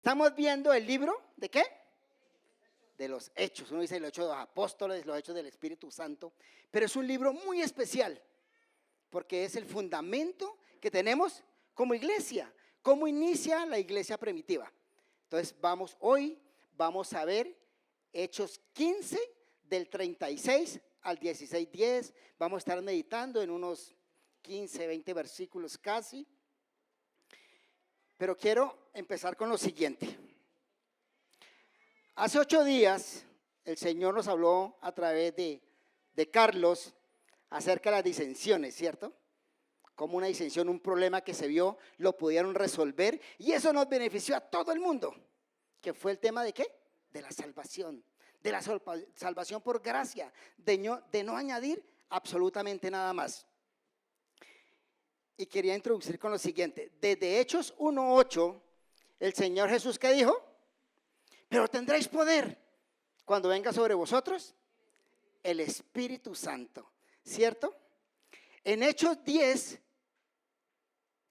Estamos viendo el libro ¿de qué? De los Hechos. Uno dice los Hechos de los Apóstoles, los Hechos del Espíritu Santo, pero es un libro muy especial porque es el fundamento que tenemos como iglesia. ¿Cómo inicia la iglesia primitiva? Entonces hoy vamos a ver Hechos 15 del 36 al 16:10. Vamos a estar meditando en unos 15, 20 versículos casi. Pero quiero empezar con lo siguiente. Hace 8 días el Señor nos habló a través de Carlos acerca de las disensiones, ¿cierto? Como una disensión, un problema que se vio, lo pudieron resolver y eso nos benefició a todo el mundo. ¿Que fue el tema de qué? De la salvación. De la salvación por gracia, de no añadir absolutamente nada más. Y quería introducir con lo siguiente. Desde Hechos 1:8, el Señor Jesús, ¿qué dijo? Pero tendréis poder cuando venga sobre vosotros el Espíritu Santo, ¿cierto? En Hechos 10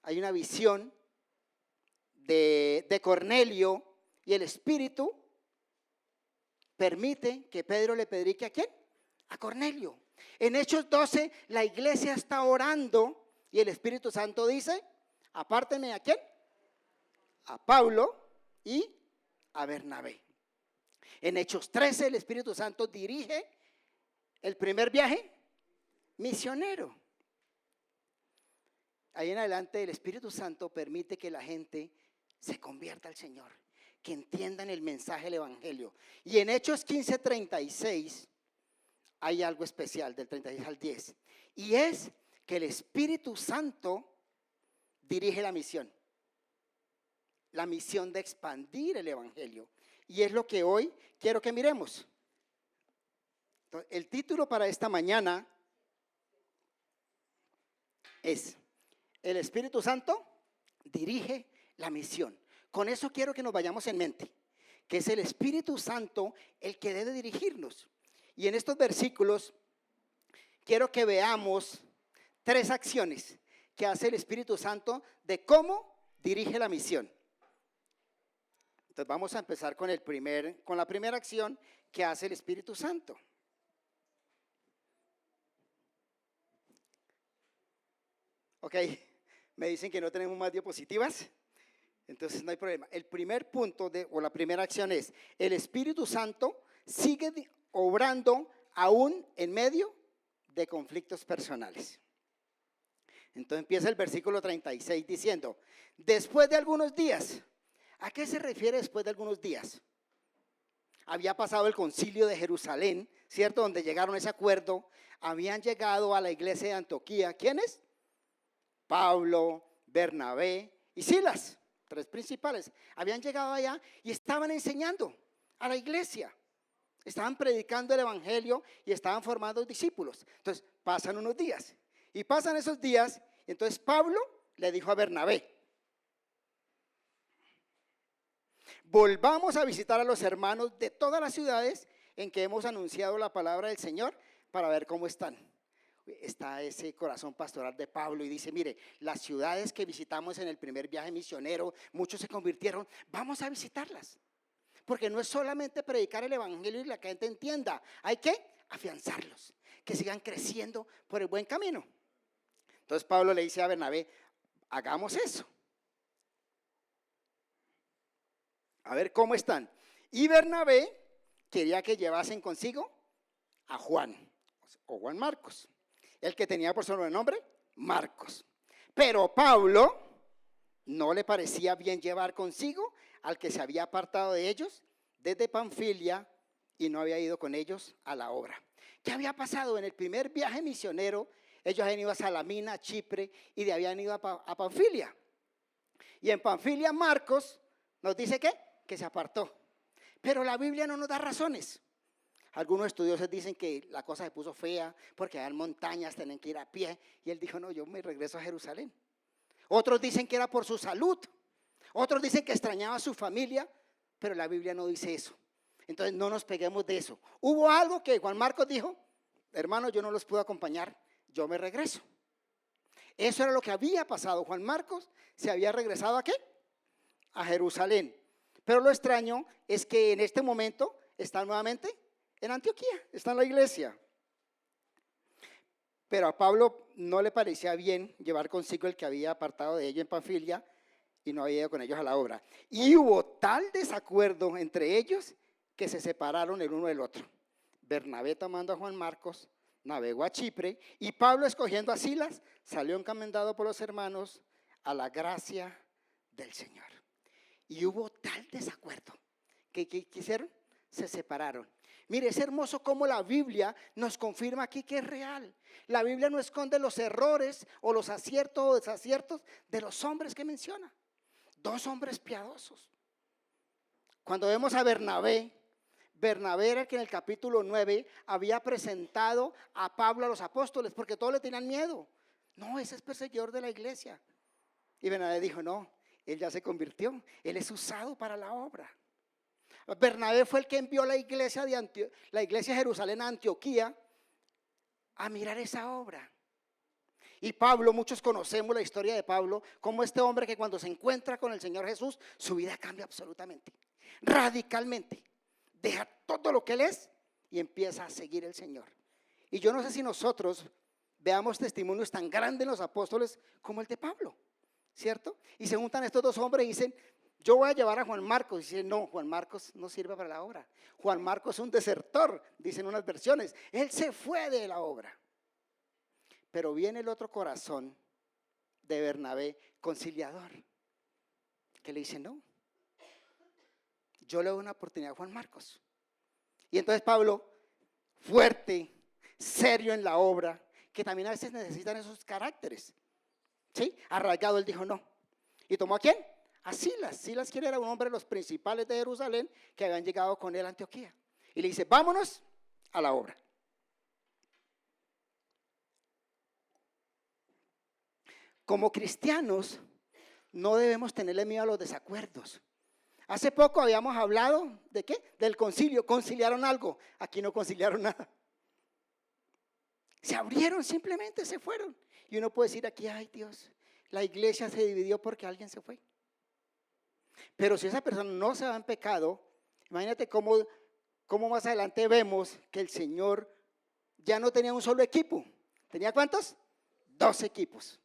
hay una visión de Cornelio y el Espíritu permite que Pedro le predique ¿a quién? A Cornelio. En Hechos 12 la iglesia está orando y el Espíritu Santo dice, apártenme ¿a quién? A Pablo y a Bernabé. En Hechos 13 el Espíritu Santo dirige el primer viaje misionero. Ahí en adelante el Espíritu Santo permite que la gente se convierta al Señor, que entiendan el mensaje del Evangelio. Y en Hechos 15:36 hay algo especial del 36 al 10. Y es que el Espíritu Santo dirige la misión de expandir el Evangelio. Y es lo que hoy quiero que miremos. Entonces, el título para esta mañana es el Espíritu Santo dirige la misión. Con eso quiero que nos vayamos en mente, que es el Espíritu Santo el que debe dirigirnos. Y en estos versículos quiero que veamos 3 acciones que hace el Espíritu Santo de cómo dirige la misión. Entonces vamos a empezar con la primera acción que hace el Espíritu Santo. Ok, me dicen que no tenemos más diapositivas, entonces no hay problema. El primer punto o la primera acción es, el Espíritu Santo sigue obrando aún en medio de conflictos personales. Entonces empieza el versículo 36 diciendo, después de algunos días. ¿A qué se refiere después de algunos días? Había pasado el concilio de Jerusalén, ¿cierto? Donde llegaron a ese acuerdo. Habían llegado a la iglesia de Antioquía. ¿Quiénes? Pablo, Bernabé y Silas, 3 principales. Habían llegado allá y estaban enseñando a la iglesia. Estaban predicando el evangelio y estaban formando discípulos. Entonces pasan unos días. Y pasan esos días, y entonces Pablo le dijo a Bernabé, volvamos a visitar a los hermanos de todas las ciudades en que hemos anunciado la palabra del Señor para ver cómo están. Está ese corazón pastoral de Pablo y dice, mire, las ciudades que visitamos en el primer viaje misionero, muchos se convirtieron, vamos a visitarlas. Porque no es solamente predicar el evangelio y la gente entienda, hay que afianzarlos, que sigan creciendo por el buen camino. Entonces Pablo le dice a Bernabé, hagamos eso. A ver cómo están. Y Bernabé quería que llevasen consigo a Juan, o Juan Marcos, el que tenía por sobrenombre Marcos. Pero Pablo no le parecía bien llevar consigo al que se había apartado de ellos desde Panfilia y no había ido con ellos a la obra. ¿Qué había pasado? En el primer viaje misionero, ellos habían ido a Salamina, a Chipre, y de habían ido a Panfilia. Y en Panfilia Marcos nos dice que se apartó. Pero la Biblia no nos da razones. Algunos estudiosos dicen que la cosa se puso fea porque eran montañas, tenían que ir a pie. Y él dijo, no, yo me regreso a Jerusalén. Otros dicen que era por su salud. Otros dicen que extrañaba a su familia, pero la Biblia no dice eso. Entonces no nos peguemos de eso. Hubo algo que Juan Marcos dijo, hermano, yo no los puedo acompañar, yo me regreso. Eso era lo que había pasado. Juan Marcos se había regresado ¿a qué? A Jerusalén. Pero lo extraño es que en este momento están nuevamente en Antioquía, está en la iglesia. Pero a Pablo no le parecía bien llevar consigo el que había apartado de ellos en Panfilia y no había ido con ellos a la obra. Y hubo tal desacuerdo entre ellos que se separaron el uno del otro. Bernabé tomando a Juan Marcos, navegó a Chipre, y Pablo, escogiendo a Silas, salió encomendado por los hermanos a la gracia del Señor. Y hubo tal desacuerdo que quisieron, se separaron. Mire, es hermoso cómo la Biblia nos confirma aquí que es real. La Biblia no esconde los errores o los aciertos o desaciertos de los hombres que menciona. Dos hombres piadosos. Cuando vemos a Bernabé, Bernabé era el que en el capítulo 9 había presentado a Pablo a los apóstoles porque todos le tenían miedo. No, ese es perseguidor de la iglesia. Y Bernabé dijo, no, él ya se convirtió, él es usado para la obra. Bernabé fue el que envió la iglesia de Jerusalén a Antioquía a mirar esa obra. Y Pablo, muchos conocemos la historia de Pablo, como este hombre que cuando se encuentra con el Señor Jesús, su vida cambia absolutamente, radicalmente. Deja todo lo que él es y empieza a seguir al Señor. Y yo no sé si nosotros veamos testimonios tan grandes en los apóstoles como el de Pablo, ¿cierto? Y se juntan estos dos hombres y dicen, yo voy a llevar a Juan Marcos. Y dicen, no, Juan Marcos no sirve para la obra. Juan Marcos es un desertor, dicen unas versiones. Él se fue de la obra. Pero viene el otro corazón de Bernabé, conciliador, que le dice, no, yo le doy una oportunidad a Juan Marcos. Y entonces Pablo, fuerte, serio en la obra, que también a veces necesitan esos caracteres, ¿sí? Arraigado, él dijo no. ¿Y tomó a quién? A Silas. Silas, quien era un hombre de los principales de Jerusalén que habían llegado con él a Antioquía. Y le dice, vámonos a la obra. Como cristianos, no debemos tenerle miedo a los desacuerdos. Hace poco habíamos hablado ¿de qué? Del concilio. Conciliaron algo. Aquí no conciliaron nada. Se abrieron, simplemente se fueron. Y uno puede decir aquí, ay Dios, la iglesia se dividió porque alguien se fue. Pero si esa persona no se va en pecado, imagínate cómo más adelante vemos que el Señor ya no tenía un solo equipo. ¿Tenía cuántos? 2 equipos.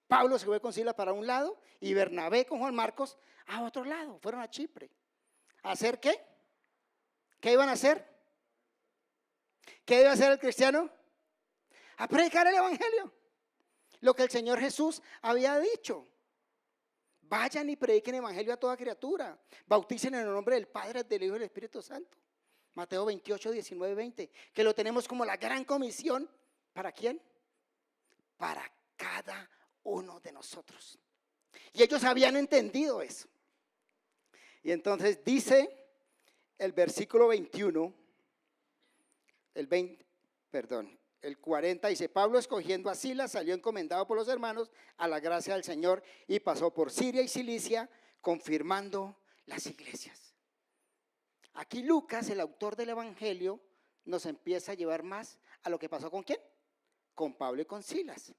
Pablo se fue con Silas para un lado y Bernabé con Juan Marcos a otro lado. Fueron a Chipre. ¿A hacer qué? ¿Qué iban a hacer? ¿Qué iba a hacer el cristiano? A predicar el evangelio. Lo que el Señor Jesús había dicho. Vayan y prediquen el evangelio a toda criatura. Bauticen en el nombre del Padre, del Hijo y del Espíritu Santo. Mateo 28, 19, 20. Que lo tenemos como la gran comisión. ¿Para quién? Para cada uno de nosotros. Y ellos habían entendido eso. Y entonces dice el versículo 21, el 40 dice, Pablo escogiendo a Silas salió encomendado por los hermanos a la gracia del Señor y pasó por Siria y Cilicia confirmando las iglesias. Aquí Lucas, el autor del evangelio, nos empieza a llevar más a lo que pasó con ¿quién? Con Pablo y con Silas.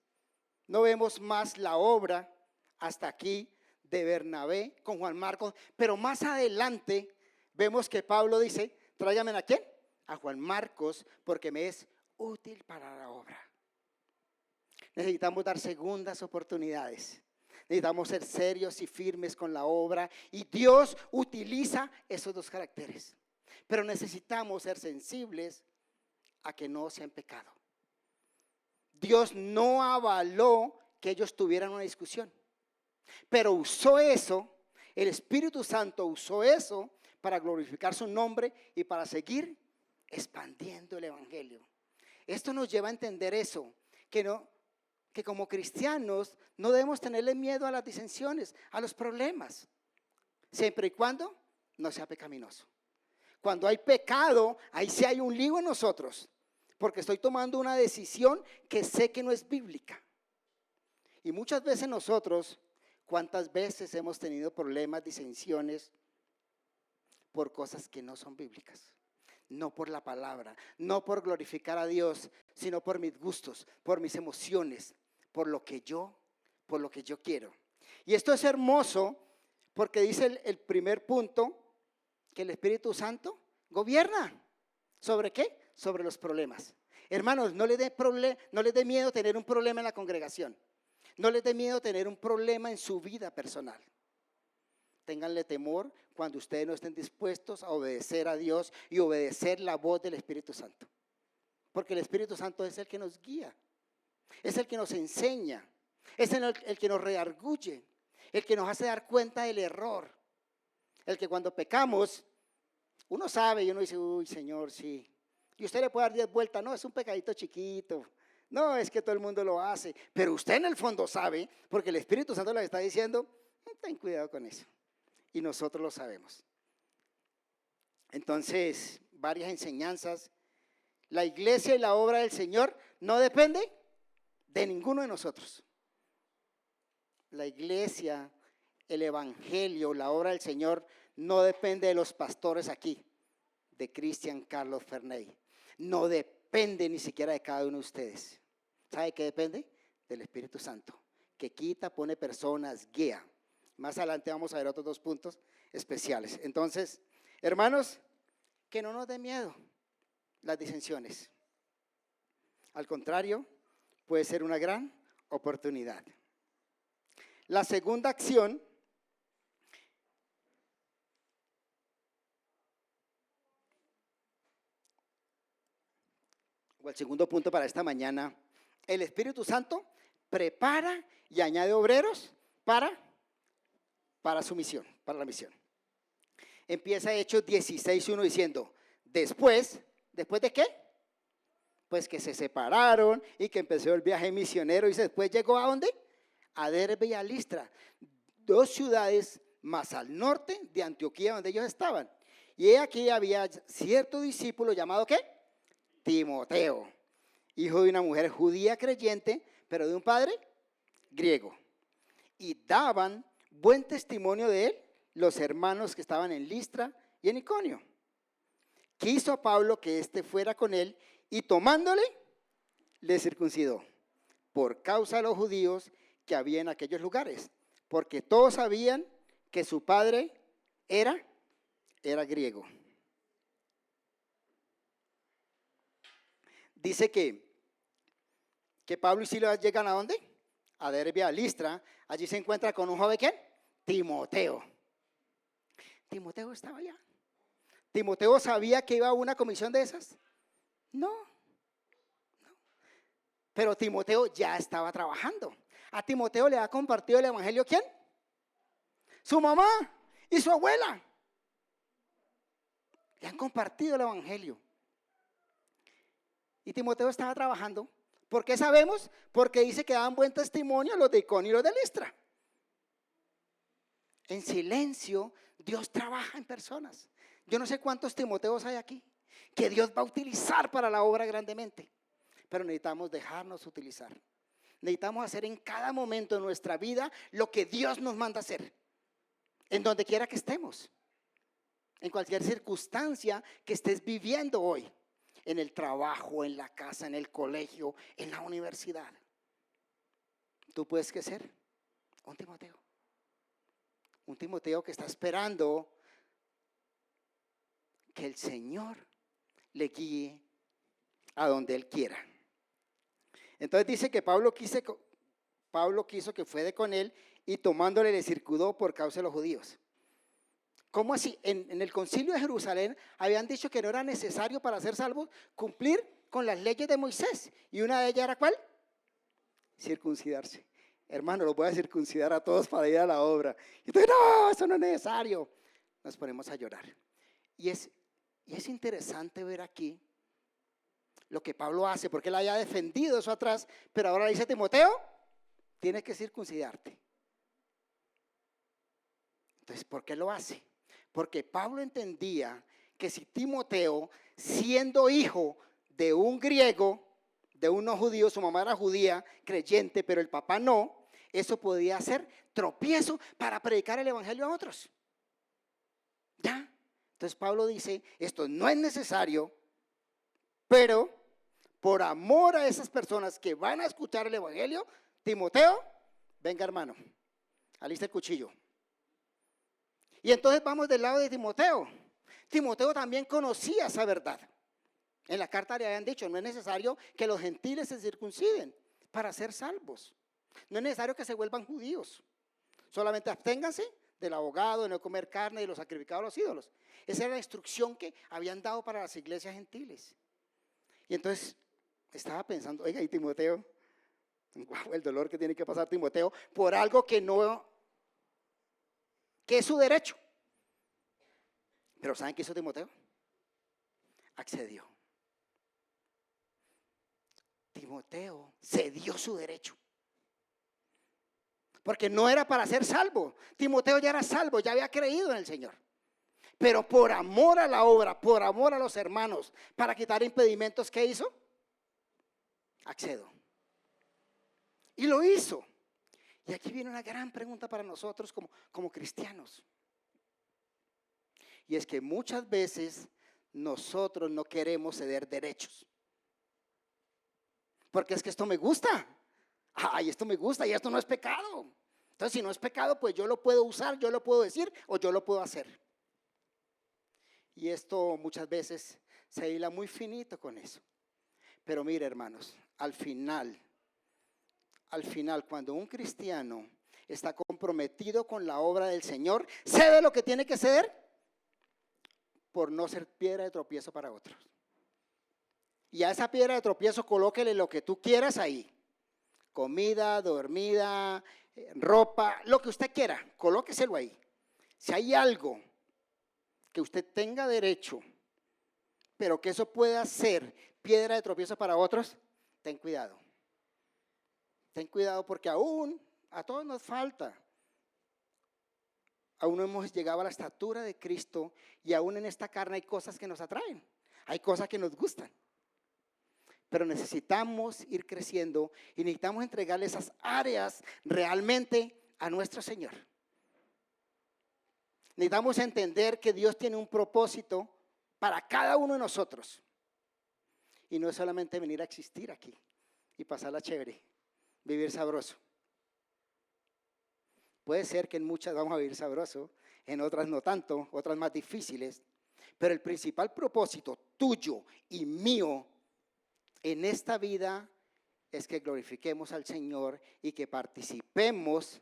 No vemos más la obra hasta aquí de Bernabé con Juan Marcos, pero más adelante vemos que Pablo dice, tráigame a ¿quién? A Juan Marcos, porque me es útil para la obra. Necesitamos dar segundas oportunidades. Necesitamos ser serios y firmes con la obra y Dios utiliza esos 2 caracteres. Pero necesitamos ser sensibles a que no sean pecado. Dios no avaló que ellos tuvieran una discusión, pero usó eso, el Espíritu Santo usó eso para glorificar su nombre y para seguir expandiendo el evangelio. Esto nos lleva a entender eso, que como cristianos no debemos tenerle miedo a las disensiones, a los problemas, siempre y cuando no sea pecaminoso. Cuando hay pecado, ahí sí hay un lío en nosotros, porque estoy tomando una decisión que sé que no es bíblica. Y muchas veces nosotros, ¿cuántas veces hemos tenido problemas, disensiones por cosas que no son bíblicas? No por la palabra, no por glorificar a Dios, sino por mis gustos, por mis emociones, por lo que yo quiero. Y esto es hermoso porque dice el primer punto, Porque el Espíritu Santo gobierna. ¿Sobre qué? Sobre los problemas. Hermanos, no les dé miedo tener un problema en la congregación. No les dé miedo tener un problema en su vida personal. Ténganle temor cuando ustedes no estén dispuestos a obedecer a Dios y obedecer la voz del Espíritu Santo. Porque el Espíritu Santo es el que nos guía, es el que nos enseña, es el que nos redarguye, el que nos hace dar cuenta del error. El que cuando pecamos, uno sabe y uno dice, uy, Señor, sí. Y usted le puede dar 10 vueltas, no, es un pecadito chiquito. No, es que todo el mundo lo hace. Pero usted en el fondo sabe, porque el Espíritu Santo le está diciendo, ten cuidado con eso. Y nosotros lo sabemos. Entonces, varias enseñanzas. La iglesia y la obra del Señor no depende de ninguno de nosotros. La iglesia, el evangelio, la obra del Señor no depende de los pastores aquí, de Cristian Carlos Ferney. No depende ni siquiera de cada uno de ustedes. ¿Sabe de qué depende? Del Espíritu Santo, que quita, pone personas, guía. Más adelante vamos a ver otros 2 puntos especiales. Entonces, hermanos, que no nos dé miedo las disensiones. Al contrario, puede ser una gran oportunidad. La segunda acción o el segundo punto para esta mañana, el Espíritu Santo prepara y añade obreros para su misión, para la misión. Empieza Hechos 16:1 diciendo, ¿después de qué? Pues que se separaron y que empezó el viaje misionero y después llegó ¿a dónde? A Derbe y a Listra, 2 ciudades más al norte de Antioquía donde ellos estaban. Y aquí había cierto discípulo llamado ¿qué? Timoteo, hijo de una mujer judía creyente, pero de un padre griego. Y daban buen testimonio de él los hermanos que estaban en Listra y en Iconio. Quiso a Pablo que éste fuera con él y tomándole, le circuncidó por causa de los judíos que había en aquellos lugares, porque todos sabían que su padre era griego. Dice que Pablo y Silas llegan ¿a dónde? A Derbe, a Listra. Allí se encuentra con un joven ¿quién? Timoteo. Timoteo estaba allá. ¿Timoteo sabía que iba a una comisión de esas? No. Pero Timoteo ya estaba trabajando. A Timoteo le ha compartido el evangelio ¿quién? Su mamá y su abuela. Le han compartido el evangelio. Y Timoteo estaba trabajando. ¿Por qué sabemos? Porque dice que daban buen testimonio los de Iconio y los de Listra. En silencio, Dios trabaja en personas. Yo no sé cuántos Timoteos hay aquí que Dios va a utilizar para la obra grandemente. Pero necesitamos dejarnos utilizar. Necesitamos hacer en cada momento de nuestra vida lo que Dios nos manda hacer. En donde quiera que estemos. En cualquier circunstancia que estés viviendo hoy. En el trabajo, en la casa, en el colegio, en la universidad. Tú puedes que ser un Timoteo. Un Timoteo que está esperando que el Señor le guíe a donde Él quiera. Entonces dice que Pablo quiso que fuera con él y tomándole le circuncidó por causa de los judíos. ¿Cómo así? En el concilio de Jerusalén habían dicho que no era necesario para ser salvos cumplir con las leyes de Moisés. Y una de ellas era ¿cuál? Circuncidarse. Hermano, los voy a circuncidar a todos para ir a la obra. Y entonces, no, eso no es necesario. Nos ponemos a llorar. Y es interesante ver aquí lo que Pablo hace, porque él haya defendido eso atrás, pero ahora dice Timoteo, tienes que circuncidarte. Entonces, ¿por qué lo hace? Porque Pablo entendía que si Timoteo, siendo hijo de un griego, de unos judíos, su mamá era judía, creyente, pero el papá no, eso podía ser tropiezo para predicar el evangelio a otros. ¿Ya? Entonces Pablo dice, esto no es necesario, pero por amor a esas personas que van a escuchar el evangelio, Timoteo, venga hermano, alista el cuchillo. Y entonces vamos del lado de Timoteo. Timoteo también conocía esa verdad. En la carta le habían dicho, no es necesario que los gentiles se circunciden para ser salvos. No es necesario que se vuelvan judíos. Solamente absténganse del abogado, de no comer carne y de los sacrificados a los ídolos. Esa era la instrucción que habían dado para las iglesias gentiles. Y entonces estaba pensando, oiga, y Timoteo, wow, el dolor que tiene que pasar Timoteo por algo que es su derecho. Pero ¿saben qué hizo Timoteo? Accedió. Timoteo cedió su derecho. Porque no era para ser salvo. Timoteo ya era salvo, ya había creído en el Señor. Pero por amor a la obra, por amor a los hermanos, para quitar impedimentos, ¿qué hizo? Accedo. Y lo hizo. Y aquí viene una gran pregunta para nosotros como cristianos. Y es que muchas veces nosotros no queremos ceder derechos. Porque es que esto me gusta. Ay, esto me gusta y esto no es pecado. Entonces, si no es pecado, pues yo lo puedo usar, yo lo puedo decir o yo lo puedo hacer. Y esto muchas veces se hila muy finito con eso. Pero mire, hermanos, al final, cuando un cristiano está comprometido con la obra del Señor, cede lo que tiene que ceder por no ser piedra de tropiezo para otros. Y a esa piedra de tropiezo colóquele lo que tú quieras ahí. Comida, dormida, ropa, lo que usted quiera, colóqueselo ahí. Si hay algo que usted tenga derecho, pero que eso pueda ser piedra de tropiezo para otros, ten cuidado. Ten cuidado porque aún a todos nos falta. Aún no hemos llegado a la estatura de Cristo y aún en esta carne hay cosas que nos atraen, hay cosas que nos gustan. Pero necesitamos ir creciendo y necesitamos entregarle esas áreas realmente a nuestro Señor. Necesitamos entender que Dios tiene un propósito para cada uno de nosotros. Y no es solamente venir a existir aquí y pasarla chévere, vivir sabroso. Puede ser que en muchas vamos a vivir sabroso, en otras no tanto, otras más difíciles. Pero el principal propósito tuyo y mío en esta vida es que glorifiquemos al Señor y que participemos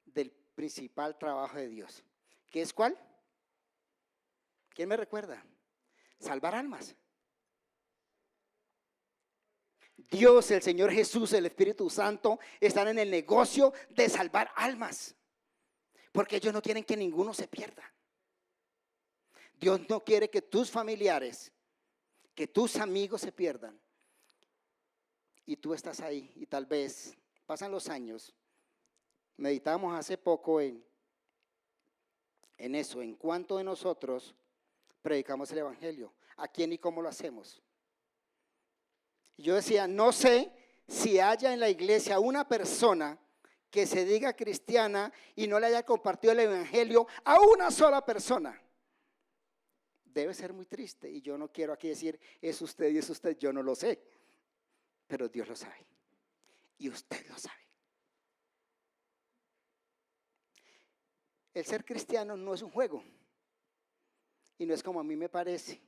del principal trabajo de Dios. ¿Qué es cuál? ¿Quién me recuerda? Salvar almas. Dios, el Señor Jesús, el Espíritu Santo están en el negocio de salvar almas. Porque ellos no quieren que ninguno se pierda. Dios no quiere que tus familiares, que tus amigos se pierdan. Y tú estás ahí y tal vez pasan los años. Meditamos hace poco en eso, en cuánto de nosotros predicamos el Evangelio, a quién y cómo lo hacemos. Y yo decía, no sé si haya en la iglesia una persona que se diga cristiana y no le haya compartido el Evangelio a una sola persona. Debe ser muy triste y yo no quiero aquí decir es usted y es usted, yo no lo sé. Pero Dios lo sabe y usted lo sabe. El ser cristiano no es un juego y no es como a mí me parece,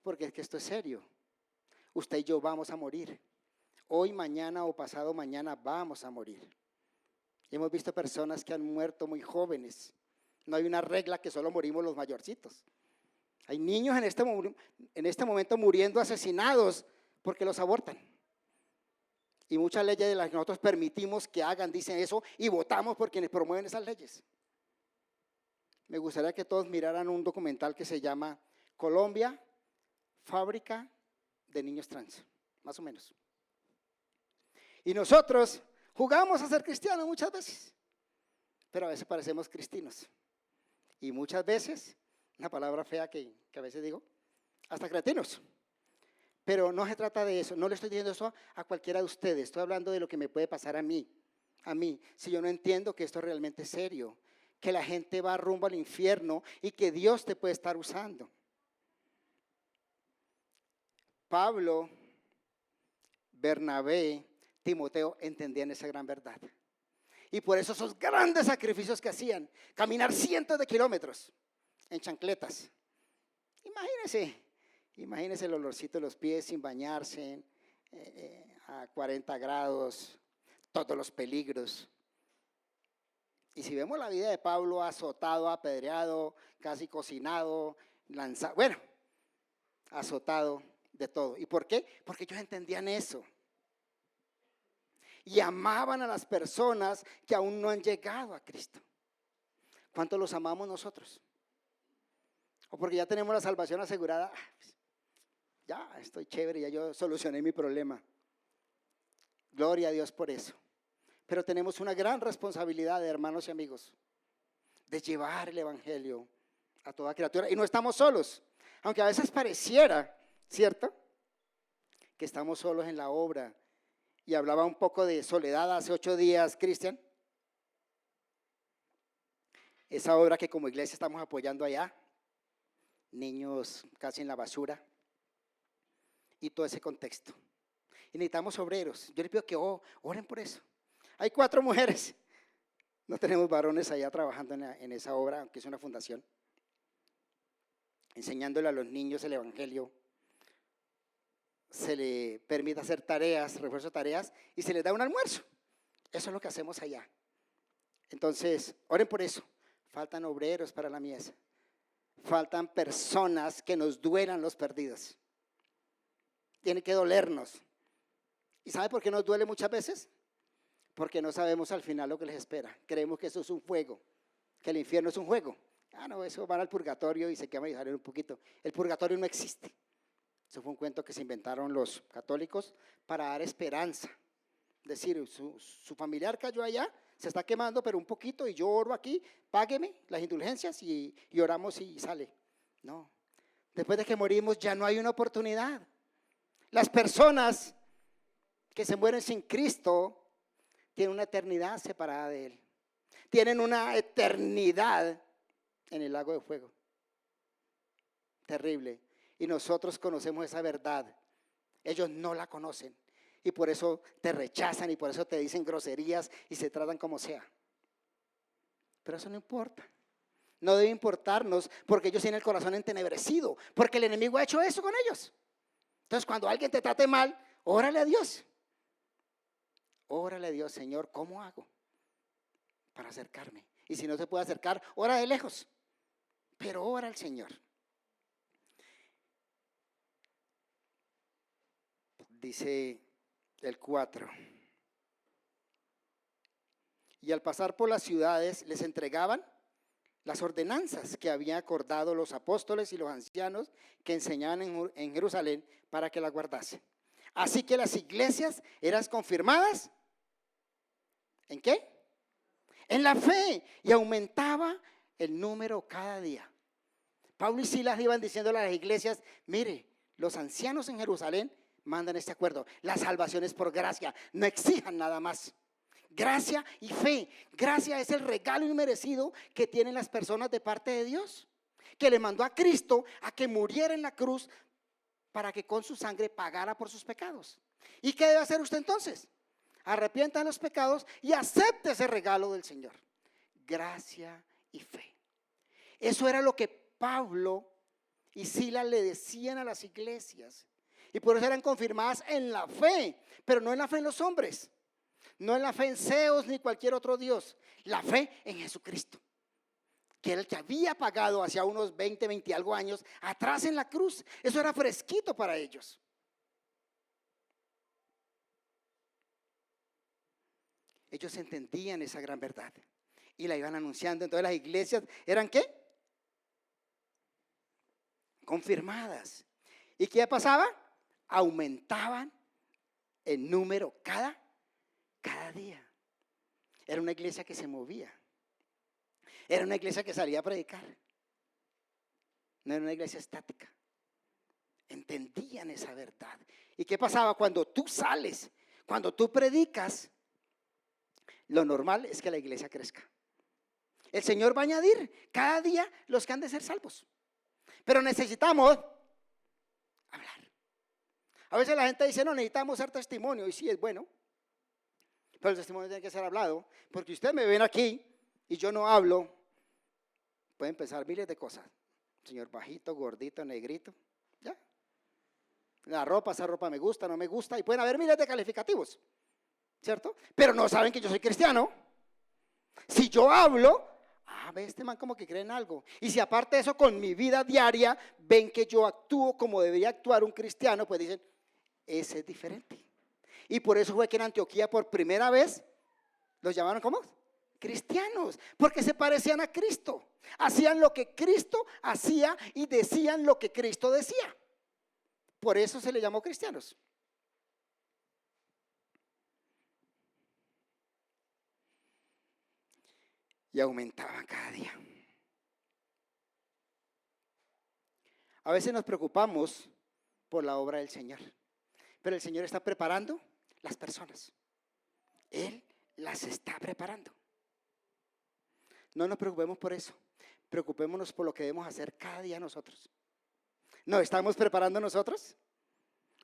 porque es que esto es serio. Usted y yo vamos a morir. Hoy, mañana o pasado mañana vamos a morir. Hemos visto personas que han muerto muy jóvenes. No hay una regla que solo morimos los mayorcitos. Hay niños en este momento muriendo asesinados porque los abortan. Y muchas leyes de las que nosotros permitimos que hagan, dicen eso, y votamos por quienes promueven esas leyes. Me gustaría que todos miraran un documental que se llama Colombia, fábrica de niños trans, más o menos. Y nosotros jugamos a ser cristianos muchas veces, pero a veces parecemos cristinos. Y muchas veces, una palabra fea que a veces digo, hasta cretinos. Pero no se trata de eso, no le estoy diciendo eso a cualquiera de ustedes, estoy hablando de lo que me puede pasar a mí, si yo no entiendo que esto realmente es serio, que la gente va rumbo al infierno y que Dios te puede estar usando. Pablo, Bernabé, Timoteo entendían esa gran verdad. Y por eso esos grandes sacrificios que hacían, caminar cientos de kilómetros en chancletas, Imagínese el olorcito de los pies sin bañarse, a 40 grados, todos los peligros. Y si vemos la vida de Pablo, azotado, apedreado, casi cocinado, lanzado, bueno, azotado de todo. ¿Y por qué? Porque ellos entendían eso. Y amaban a las personas que aún no han llegado a Cristo. ¿Cuánto los amamos nosotros? O porque ya tenemos la salvación asegurada, pues, ya estoy chévere, ya yo solucioné mi problema. Gloria a Dios por eso. Pero tenemos una gran responsabilidad, hermanos y amigos, de llevar el evangelio a toda criatura. Y no estamos solos, aunque a veces pareciera, ¿cierto?, que estamos solos en la obra. Y hablaba un poco de soledad hace 8 días, Cristian. Esa obra que como iglesia estamos apoyando allá, niños casi en la basura y todo ese contexto. Y necesitamos obreros. Yo les pido que oren por eso. Hay 4 mujeres. No tenemos varones allá trabajando en esa obra, aunque es una fundación. Enseñándole a los niños el evangelio. Se le permite hacer tareas, refuerzo de tareas, y se les da un almuerzo. Eso es lo que hacemos allá. Entonces, oren por eso. Faltan obreros para la mies. Faltan personas que nos duelan los perdidos. Tiene que dolernos. ¿Y sabe por qué nos duele muchas veces? Porque no sabemos al final lo que les espera. Creemos que eso es un juego, que el infierno es un juego. No, eso van al purgatorio y se queman y salen un poquito. El purgatorio no existe. Eso fue un cuento que se inventaron los católicos para dar esperanza. Es decir, su familiar cayó allá, se está quemando, pero un poquito, y yo oro aquí, págueme las indulgencias y oramos y sale. No, después de que morimos ya no hay una oportunidad. Las personas que se mueren sin Cristo tienen una eternidad separada de Él. Tienen una eternidad en el lago de fuego. Terrible. Y nosotros conocemos esa verdad. Ellos no la conocen. Y por eso te rechazan y por eso te dicen groserías y se tratan como sea. Pero eso no importa. No debe importarnos porque ellos tienen el corazón entenebrecido. Porque el enemigo ha hecho eso con ellos. Entonces cuando alguien te trate mal, órale a Dios. Órale a Dios, Señor, ¿cómo hago para acercarme? Y si no se puede acercar, ora de lejos. Pero ora al Señor. Dice el 4. Y al pasar por las ciudades les entregaban las ordenanzas que habían acordado los apóstoles y los ancianos que enseñaban en Jerusalén para que las guardasen. Así que las iglesias eran confirmadas. ¿En qué? En la fe, y aumentaba el número cada día. Pablo y Silas iban diciéndole a las iglesias, mire, los ancianos en Jerusalén mandan este acuerdo. La salvación es por gracia, no exijan nada más. Gracia y fe. Gracia es el regalo inmerecido que tienen las personas de parte de Dios, que le mandó a Cristo a que muriera en la cruz para que con su sangre pagara por sus pecados. ¿Y qué debe hacer usted entonces? Arrepienta de los pecados y acepte ese regalo del Señor. Gracia y fe. Eso era lo que Pablo y Silas le decían a las iglesias. Y por eso eran confirmadas en la fe, pero no en la fe en los hombres, no en la fe en Zeus ni cualquier otro dios, la fe en Jesucristo, que era el que había pagado hacia unos 20 y algo años atrás en la cruz. Eso era fresquito para ellos. Ellos entendían esa gran verdad y la iban anunciando. Entonces las iglesias eran ¿qué? Confirmadas. ¿Y qué pasaba? Aumentaban el número cada día. Era una iglesia que se movía. Era una iglesia que salía a predicar. No era una iglesia estática. Entendían esa verdad. ¿Y qué pasaba? Cuando tú sales, cuando tú predicas, lo normal es que la iglesia crezca. El Señor va a añadir cada día los que han de ser salvos. Pero necesitamos hablar. A veces la gente dice, no, necesitamos dar testimonio. Y sí, es bueno. Pero el testimonio tiene que ser hablado. Porque ustedes me ven aquí y yo no hablo. Pueden pensar miles de cosas. señor bajito, gordito, negrito, ya. La ropa, esa ropa me gusta, no me gusta, y pueden haber miles de calificativos, ¿cierto? Pero no saben que yo soy cristiano. Si yo hablo, ve, este man como que cree en algo. Y si aparte de eso, con mi vida diaria, ven que yo actúo como debería actuar un cristiano, pues dicen, ese es diferente. Y por eso fue que en Antioquía por primera vez los llamaron ¿cómo? Cristianos, porque se parecían a Cristo. Hacían lo que Cristo hacía y decían lo que Cristo decía. Por eso se le llamó cristianos. Y aumentaban cada día. A veces nos preocupamos por la obra del Señor, pero el Señor está preparando las personas. Él las está preparando. No nos preocupemos por eso, preocupémonos por lo que debemos hacer cada día nosotros. ¿No estamos preparando nosotros?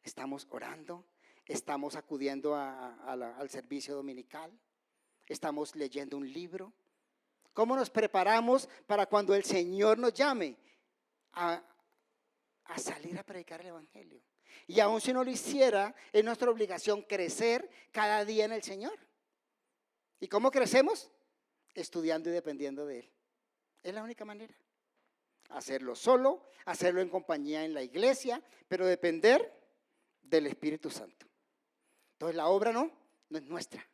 Estamos orando, estamos acudiendo al servicio dominical, estamos leyendo un libro. ¿Cómo nos preparamos para cuando el Señor nos llame a salir a predicar el Evangelio? Y aun si no lo hiciera, es nuestra obligación crecer cada día en el Señor. ¿Y cómo crecemos? Estudiando y dependiendo de Él. Es la única manera. Hacerlo solo, hacerlo en compañía en la iglesia, pero depender del Espíritu Santo. Entonces la obra no es nuestra.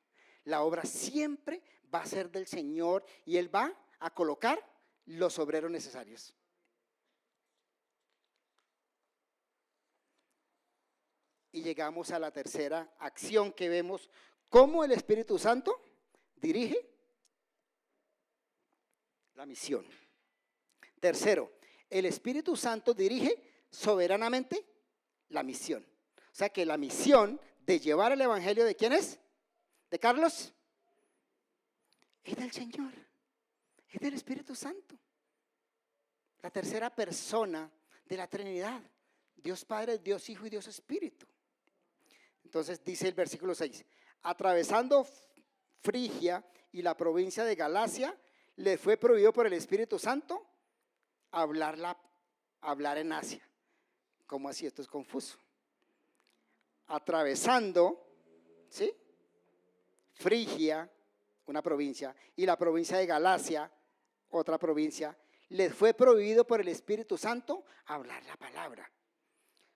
La obra siempre va a ser del Señor y Él va a colocar los obreros necesarios. Y llegamos a la tercera acción que vemos, cómo el Espíritu Santo dirige la misión. Tercero, el Espíritu Santo dirige soberanamente la misión. O sea que la misión de llevar el Evangelio, ¿de quién es? ¿De Carlos? Es del Señor, es del Espíritu Santo. La tercera persona de la Trinidad, Dios Padre, Dios Hijo y Dios Espíritu. Entonces dice el versículo 6, atravesando Frigia y la provincia de Galacia, le fue prohibido por el Espíritu Santo hablar en Asia. ¿Cómo así? Esto es confuso. Atravesando, ¿sí? Frigia, una provincia, y la provincia de Galacia, otra provincia, les fue prohibido por el Espíritu Santo hablar la palabra.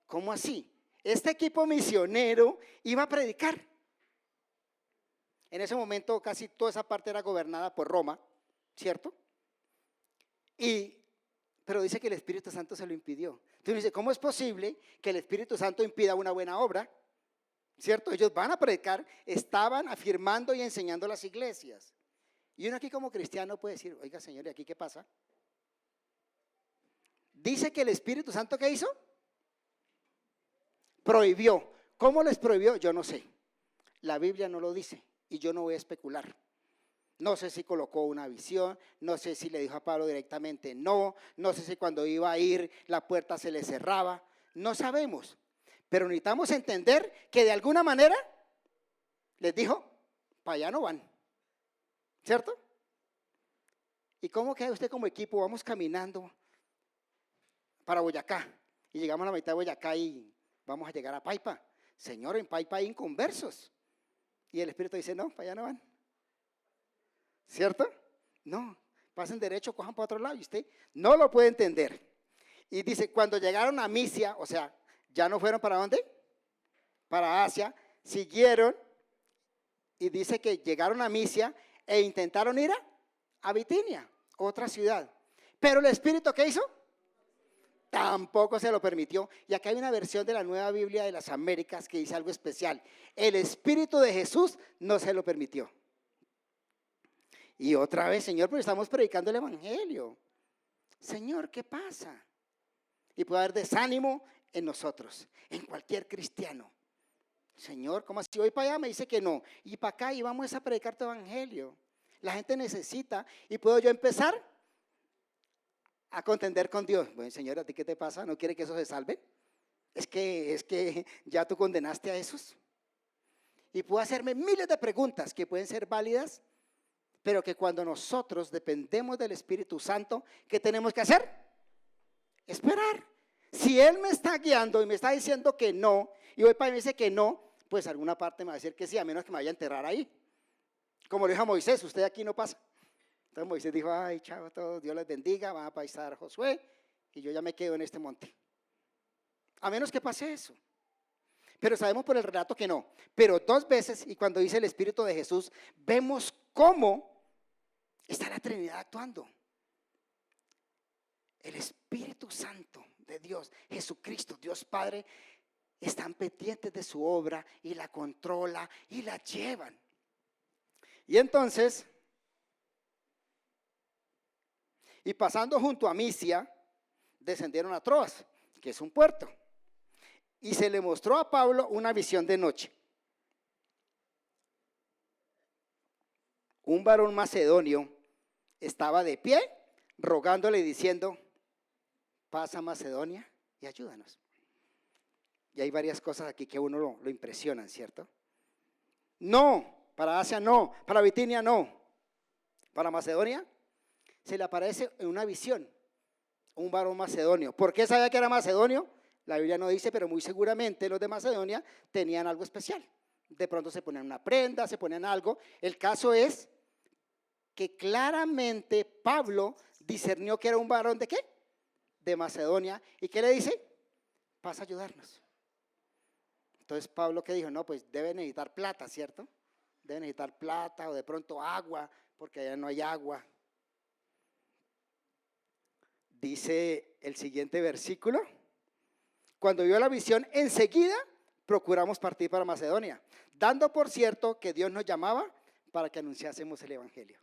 ¿Cómo así? Este equipo misionero iba a predicar. En ese momento casi toda esa parte era gobernada por Roma, ¿cierto? Pero dice que el Espíritu Santo se lo impidió. Entonces dice, ¿cómo es posible que el Espíritu Santo impida una buena obra? ¿Cierto? Ellos van a predicar, estaban afirmando y enseñando las iglesias. Y uno aquí como cristiano puede decir, oiga Señor, ¿y aquí qué pasa? Dice que el Espíritu Santo, ¿qué hizo? Prohibió. ¿Cómo les prohibió? Yo no sé. La Biblia no lo dice y yo no voy a especular. No sé si colocó una visión, no sé si le dijo a Pablo directamente no sé si cuando iba a ir la puerta se le cerraba, no sabemos. Pero necesitamos entender que de alguna manera les dijo, para allá no van, ¿cierto? ¿Y cómo queda usted como equipo? Vamos caminando para Boyacá y llegamos a la mitad de Boyacá y vamos a llegar a Paipa. Señor, en Paipa hay inconversos. Y el Espíritu dice, no, para allá no van. ¿Cierto? No, pasen derecho, cojan para otro lado y usted no lo puede entender. Y dice, cuando llegaron a Misia, o sea, ya no fueron para ¿dónde? Para Asia, siguieron y dice que llegaron a Misia e intentaron ir a Bitinia, otra ciudad. Pero el Espíritu, ¿qué hizo? Tampoco se lo permitió. Y acá hay una versión de la Nueva Biblia de las Américas que dice algo especial. El Espíritu de Jesús no se lo permitió. Y otra vez, Señor, pero estamos predicando el Evangelio. Señor, ¿qué pasa? Y puede haber desánimo en nosotros, en cualquier cristiano. Señor, ¿cómo así? Hoy para allá me dice que no. Y para acá y vamos a predicar tu Evangelio. La gente necesita. ¿Y puedo yo empezar a contender con Dios? Bueno, Señor, ¿a ti qué te pasa? ¿No quiere que eso se salve? Es que ya tú condenaste a esos. Y puedo hacerme miles de preguntas que pueden ser válidas, pero que cuando nosotros dependemos del Espíritu Santo, ¿qué tenemos que hacer? Esperar. Si Él me está guiando y me está diciendo que no, y hoy para mí me dice que no, pues alguna parte me va a decir que sí, a menos que me vaya a enterrar ahí. Como lo dijo a Moisés, usted aquí no pasa. Entonces Moisés dijo, ay, chao a todos, Dios les bendiga, van a pasar a Josué, y yo ya me quedo en este monte. A menos que pase eso. Pero sabemos por el relato que no. Pero 2 veces, y cuando dice el Espíritu de Jesús, vemos cómo está la Trinidad actuando. El Espíritu Santo de Dios, Jesucristo, Dios Padre, están pendientes de su obra y la controla y la llevan. Y entonces, y pasando junto a Misia, descendieron a Troas, que es un puerto. Y se le mostró a Pablo una visión de noche. Un varón macedonio estaba de pie, rogándole y diciendo, pasa a Macedonia y ayúdanos. Y hay varias cosas aquí que a uno lo impresionan, ¿cierto? No, para Asia no, para Bitinia no. Para Macedonia se le aparece en una visión un varón macedonio. ¿Por qué sabía que era macedonio? La Biblia no dice, pero muy seguramente los de Macedonia tenían algo especial. De pronto se ponían una prenda, se ponían algo. El caso es que claramente Pablo discernió que era un varón ¿de qué? De Macedonia. ¿Y qué le dice? Pasa a ayudarnos. Entonces Pablo ¿qué dijo? No, pues debe necesitar plata, ¿cierto? Debe necesitar plata o de pronto agua, porque allá no hay agua. Dice el siguiente versículo. Cuando vio la visión, enseguida procuramos partir para Macedonia, dando por cierto que Dios nos llamaba para que anunciásemos el evangelio.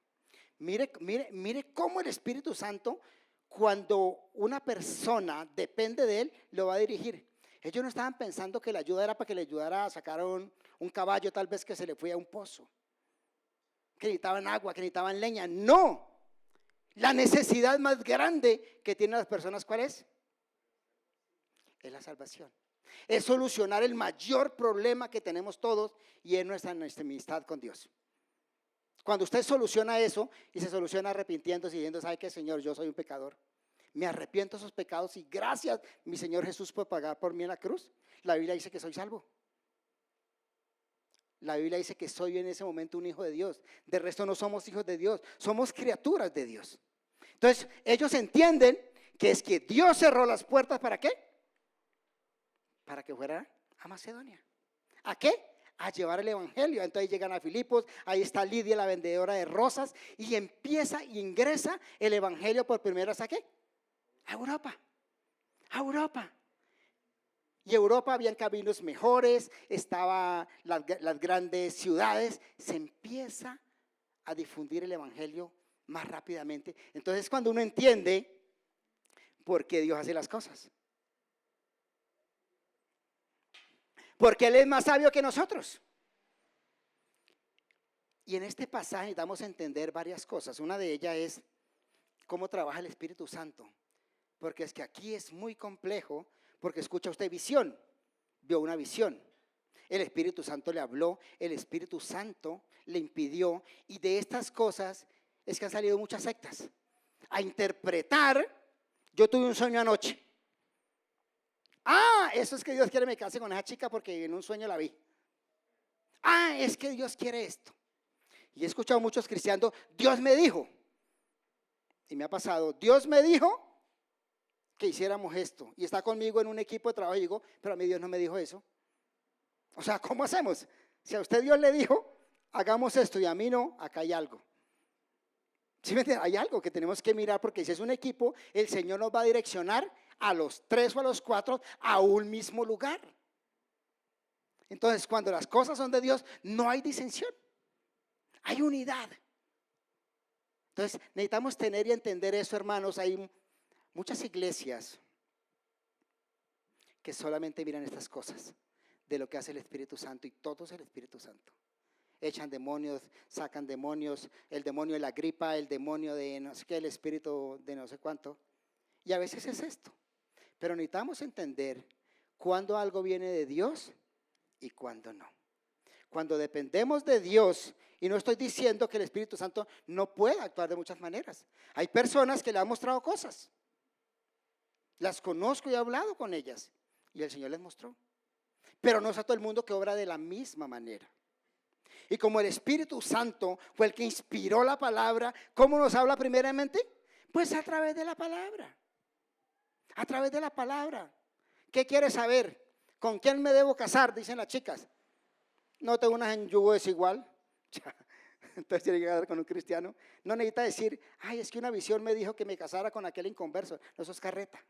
Mire cómo el Espíritu Santo, cuando una persona depende de él, lo va a dirigir. Ellos no estaban pensando que la ayuda era para que le ayudara a sacar un caballo tal vez que se le fue a un pozo, que necesitaban agua, que necesitaban leña. No, la necesidad más grande que tienen las personas, ¿cuál es? Es la salvación. Es solucionar el mayor problema que tenemos todos, y es nuestra amistad con Dios. Cuando usted soluciona eso, y se soluciona arrepintiéndose y diciendo, ¿sabe qué, Señor? Yo soy un pecador. Me arrepiento de esos pecados y gracias, mi Señor Jesús, por pagar por mí en la cruz. La Biblia dice que soy salvo. La Biblia dice que soy en ese momento un hijo de Dios. De resto no somos hijos de Dios, somos criaturas de Dios. Entonces ellos entienden que es que Dios cerró las puertas, ¿para qué? Para que fuera a Macedonia. ¿A qué? A llevar el evangelio. Entonces llegan a Filipos, ahí está Lidia, la vendedora de rosas, y empieza y ingresa el evangelio por primera vez ¿a qué? A Europa. A Europa. Y Europa habían caminos mejores, estaban las grandes ciudades, se empieza a difundir el evangelio más rápidamente. Entonces cuando uno entiende por qué Dios hace las cosas. Porque Él es más sabio que nosotros. Y en este pasaje necesitamos entender varias cosas. Una de ellas es cómo trabaja el Espíritu Santo. Porque es que aquí es muy complejo, porque escucha usted visión, vio una visión. El Espíritu Santo le habló, el Espíritu Santo le impidió, y de estas cosas es que han salido muchas sectas a interpretar. Yo tuve un sueño anoche. Eso es que Dios quiere me case con esa chica porque en un sueño la vi. Es que Dios quiere esto. Y he escuchado a muchos cristianos, Dios me dijo, y me ha pasado, Dios me dijo que hiciéramos esto, y está conmigo en un equipo de trabajo y digo, pero a mí Dios no me dijo eso. O sea, ¿cómo hacemos? Si a usted Dios le dijo, hagamos esto y a mí no, acá hay algo. ¿Sí me entiende? Hay algo que tenemos que mirar, porque si es un equipo, el Señor nos va a direccionar a los 3 o a los 4 a un mismo lugar. Entonces, cuando las cosas son de Dios, no hay disensión, hay unidad. Entonces, necesitamos tener y entender eso, hermanos. Hay muchas iglesias que solamente miran estas cosas de lo que hace el Espíritu Santo, y todo es el Espíritu Santo. Echan demonios, sacan demonios, el demonio de la gripa, el demonio de no sé qué, el espíritu de no sé cuánto. Y a veces es esto. Pero necesitamos entender cuándo algo viene de Dios y cuándo no. Cuando dependemos de Dios, y no estoy diciendo que el Espíritu Santo no pueda actuar de muchas maneras. Hay personas que le han mostrado cosas. Las conozco y he hablado con ellas. Y el Señor les mostró. Pero no es a todo el mundo que obra de la misma manera. Y como el Espíritu Santo fue el que inspiró la palabra, ¿cómo nos habla primeramente? Pues a través de la palabra. A través de la palabra. ¿Qué quieres saber? ¿Con quién me debo casar? Dicen las chicas. No te unas en yugo desigual. Entonces tiene que casar con un cristiano. No necesita decir, ay, es que una visión me dijo que me casara con aquel inconverso. No, eso es carreta.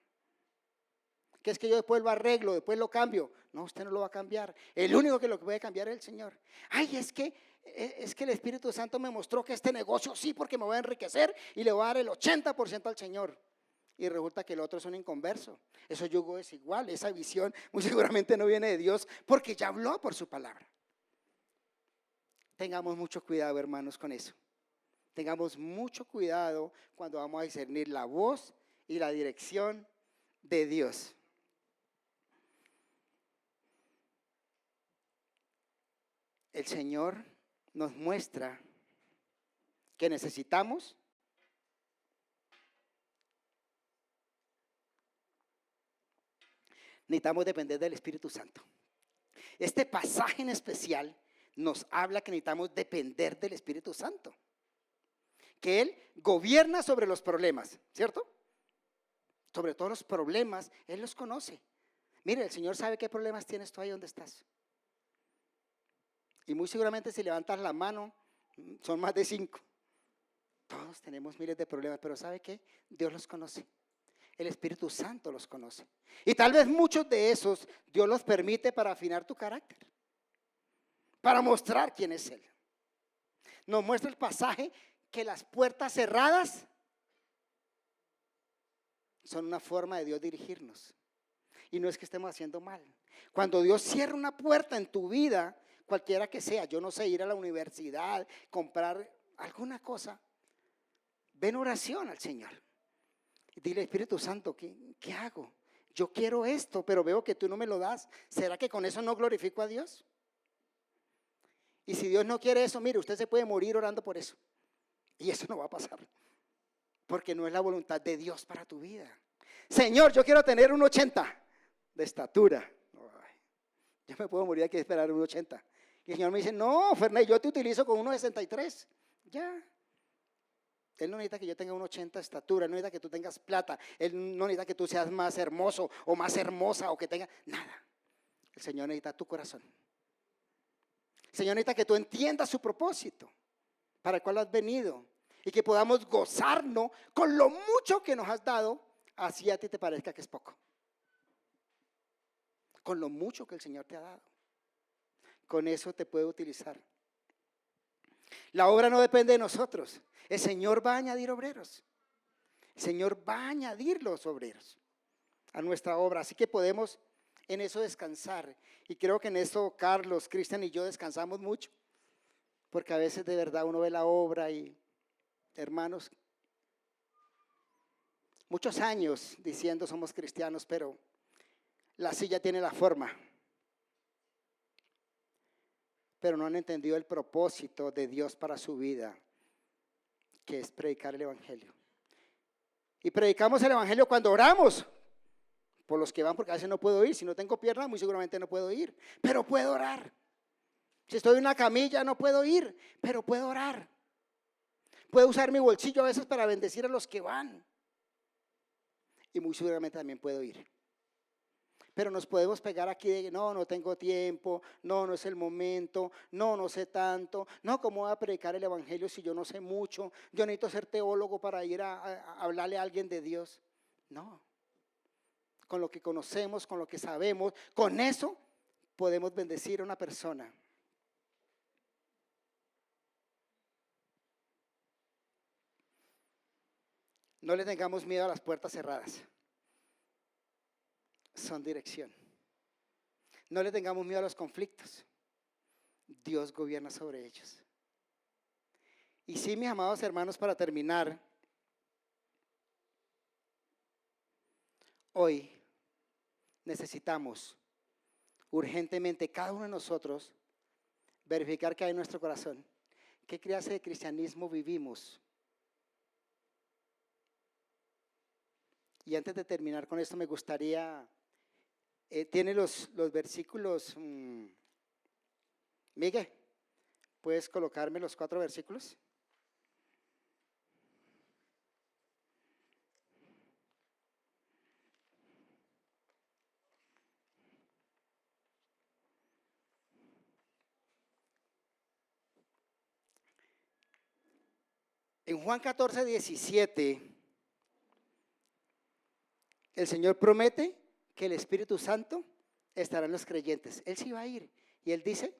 Que es que yo después lo arreglo, después lo cambio. No, usted no lo va a cambiar. El único que lo puede cambiar es el Señor. Ay, es que el Espíritu Santo me mostró que este negocio sí, porque me voy a enriquecer y le voy a dar el 80% al Señor. Y resulta que el otro es un inconverso. Eso yugo es igual. Esa visión muy seguramente no viene de Dios porque ya habló por su palabra. Tengamos mucho cuidado, hermanos, con eso. Tengamos mucho cuidado cuando vamos a discernir la voz y la dirección de Dios. El Señor nos muestra que necesitamos depender del Espíritu Santo. Este pasaje en especial nos habla que necesitamos depender del Espíritu Santo, que Él gobierna sobre los problemas, ¿cierto? Sobre todos los problemas, Él los conoce. Mire, el Señor sabe qué problemas tienes tú ahí donde estás. Y muy seguramente si levantas la mano, son más de 5. Todos tenemos miles de problemas, pero ¿sabe qué? Dios los conoce. El Espíritu Santo los conoce. Y tal vez muchos de esos Dios los permite para afinar tu carácter, para mostrar quién es Él. Nos muestra el pasaje que las puertas cerradas son una forma de Dios dirigirnos. Y no es que estemos haciendo mal. Cuando Dios cierra una puerta en tu vida, cualquiera que sea, yo no sé, ir a la universidad, comprar alguna cosa, ven oración al Señor. Dile, Espíritu Santo, ¿qué hago? Yo quiero esto, pero veo que tú no me lo das. ¿Será que con eso no glorifico a Dios? Y si Dios no quiere eso, mire, usted se puede morir orando por eso. Y eso no va a pasar. Porque no es la voluntad de Dios para tu vida. Señor, yo quiero tener un 80 de estatura. Ay, yo me puedo morir aquí y esperar un 80. Y el Señor me dice, no, Fernández, yo te utilizo con 1,63. Ya. Él no necesita que yo tenga un 80 de estatura, Él no necesita que tú tengas plata, Él no necesita que tú seas más hermoso o más hermosa o que tenga nada. El Señor necesita tu corazón. El Señor necesita que tú entiendas su propósito, para el cual has venido, y que podamos gozarnos con lo mucho que nos has dado, así a ti te parezca que es poco. Con lo mucho que el Señor te ha dado. Con eso te puede utilizar. La obra no depende de nosotros. El Señor va a añadir obreros. El Señor va a añadir los obreros a nuestra obra. Así que podemos en eso descansar. Y creo que en eso Carlos, Cristian y yo descansamos mucho. Porque a veces de verdad uno ve la obra y, hermanos, muchos años diciendo somos cristianos, pero la silla tiene la forma. Pero no han entendido el propósito de Dios para su vida, que es predicar el Evangelio. Y predicamos el Evangelio cuando oramos por los que van, porque a veces no puedo ir. Si no tengo piernas, muy seguramente no puedo ir, pero puedo orar. Si estoy en una camilla, no puedo ir, pero puedo orar. Puedo usar mi bolsillo a veces para bendecir a los que van. Y muy seguramente también puedo ir. Pero nos podemos pegar aquí de no tengo tiempo, no es el momento, no sé tanto, ¿cómo voy a predicar el Evangelio si yo no sé mucho? Yo necesito ser teólogo para ir a hablarle a alguien de Dios. No, con lo que conocemos, con lo que sabemos, con eso podemos bendecir a una persona. No le tengamos miedo a las puertas cerradas. Son dirección. No le tengamos miedo a los conflictos. Dios gobierna sobre ellos. Y sí, mis amados hermanos, para terminar, hoy necesitamos urgentemente cada uno de nosotros verificar qué hay en nuestro corazón. ¿Qué clase de cristianismo vivimos? Y antes de terminar con esto, me gustaría, tiene los versículos, Miguel, ¿puedes colocarme los 4 versículos? En Juan 14, 17, el Señor promete que el Espíritu Santo estará en los creyentes. Él sí va a ir. Y Él dice,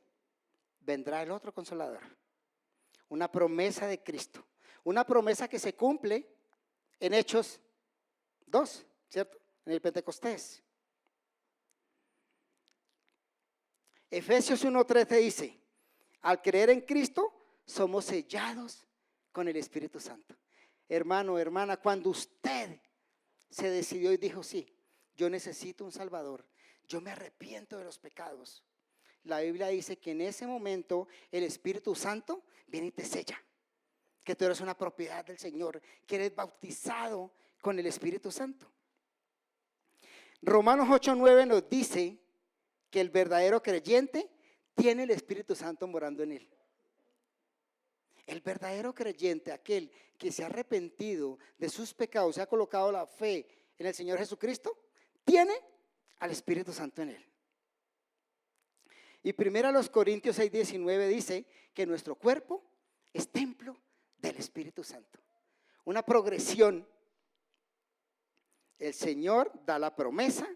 vendrá el otro Consolador. Una promesa de Cristo. Una promesa que se cumple en Hechos 2, ¿cierto? En el Pentecostés. Efesios 1:13 dice, al creer en Cristo somos sellados con el Espíritu Santo. Hermano, hermana, cuando usted se decidió y dijo, sí, yo necesito un Salvador, yo me arrepiento de los pecados, la Biblia dice que en ese momento el Espíritu Santo viene y te sella, que tú eres una propiedad del Señor, que eres bautizado con el Espíritu Santo. Romanos 8:9 nos dice que el verdadero creyente tiene el Espíritu Santo morando en él. El verdadero creyente, aquel que se ha arrepentido de sus pecados, se ha colocado la fe en el Señor Jesucristo, tiene al Espíritu Santo en él. Y 1 Corintios 6:19 dice que nuestro cuerpo es templo del Espíritu Santo. Una progresión. El Señor da la promesa,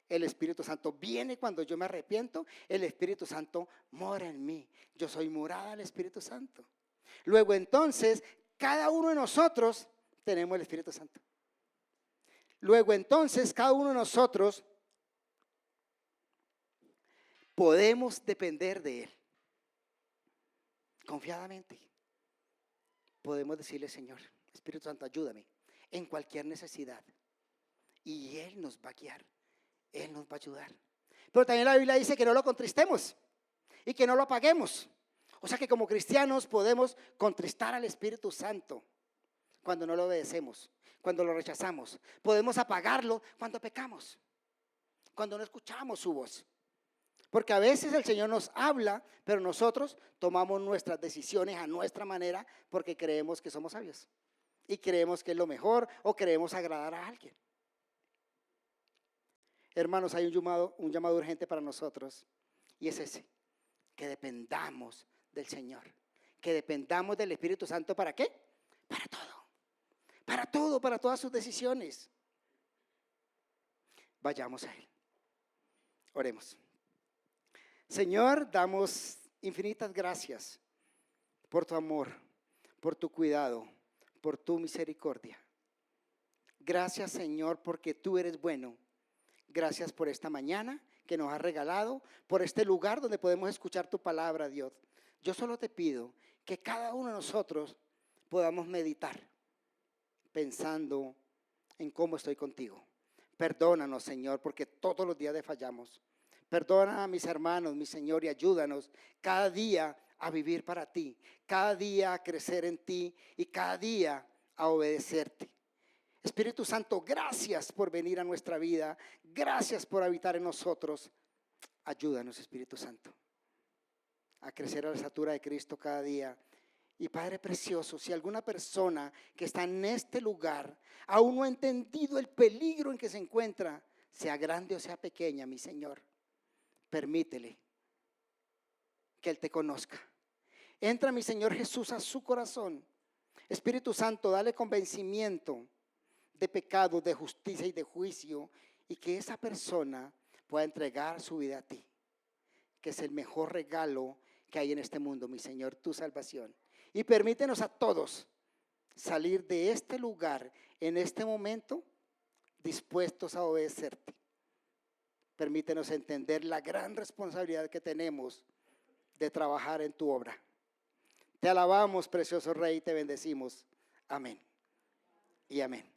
el Espíritu Santo viene cuando yo me arrepiento, el Espíritu Santo mora en mí. Yo soy morada del Espíritu Santo. Luego entonces, cada uno de nosotros tenemos el Espíritu Santo. Luego entonces, cada uno de nosotros podemos depender de Él. Confiadamente. Podemos decirle, Señor, Espíritu Santo, ayúdame en cualquier necesidad. Y Él nos va a guiar. Él nos va a ayudar. Pero también la Biblia dice que no lo contristemos y que no lo apaguemos. O sea que como cristianos podemos contristar al Espíritu Santo cuando no lo obedecemos, cuando lo rechazamos. Podemos apagarlo cuando pecamos, cuando no escuchamos su voz. Porque a veces el Señor nos habla, pero nosotros tomamos nuestras decisiones a nuestra manera porque creemos que somos sabios. Y creemos que es lo mejor o queremos agradar a alguien. Hermanos, hay un llamado urgente para nosotros y es ese, que dependamos del Señor, que dependamos del Espíritu Santo. ¿Para qué? Para todo, para todas sus decisiones. Vayamos a Él. Oremos. Señor, damos infinitas gracias por tu amor, por tu cuidado, por tu misericordia. Gracias, Señor, porque tú eres bueno. Gracias por esta mañana que nos has regalado, por este lugar donde podemos escuchar tu palabra, Dios. Yo solo te pido que cada uno de nosotros podamos meditar pensando en cómo estoy contigo. Perdónanos, Señor, porque todos los días te fallamos. Perdona a mis hermanos, mi Señor, y ayúdanos cada día a vivir para ti, cada día a crecer en ti y cada día a obedecerte. Espíritu Santo, gracias por venir a nuestra vida, gracias por habitar en nosotros. Ayúdanos, Espíritu Santo, a crecer a la estatura de Cristo cada día. Y Padre precioso, si alguna persona que está en este lugar aún no ha entendido el peligro en que se encuentra, sea grande o sea pequeña, mi Señor, permítele que Él te conozca. Entra, mi Señor Jesús, a su corazón. Espíritu Santo, dale convencimiento de pecado, de justicia y de juicio, y que esa persona pueda entregar su vida a ti, que es el mejor regalo que hay en este mundo, mi Señor, tu salvación. Y permítenos a todos salir de este lugar en este momento dispuestos a obedecerte. Permítenos entender la gran responsabilidad que tenemos de trabajar en tu obra. Te alabamos, precioso Rey, y te bendecimos. Amén y amén.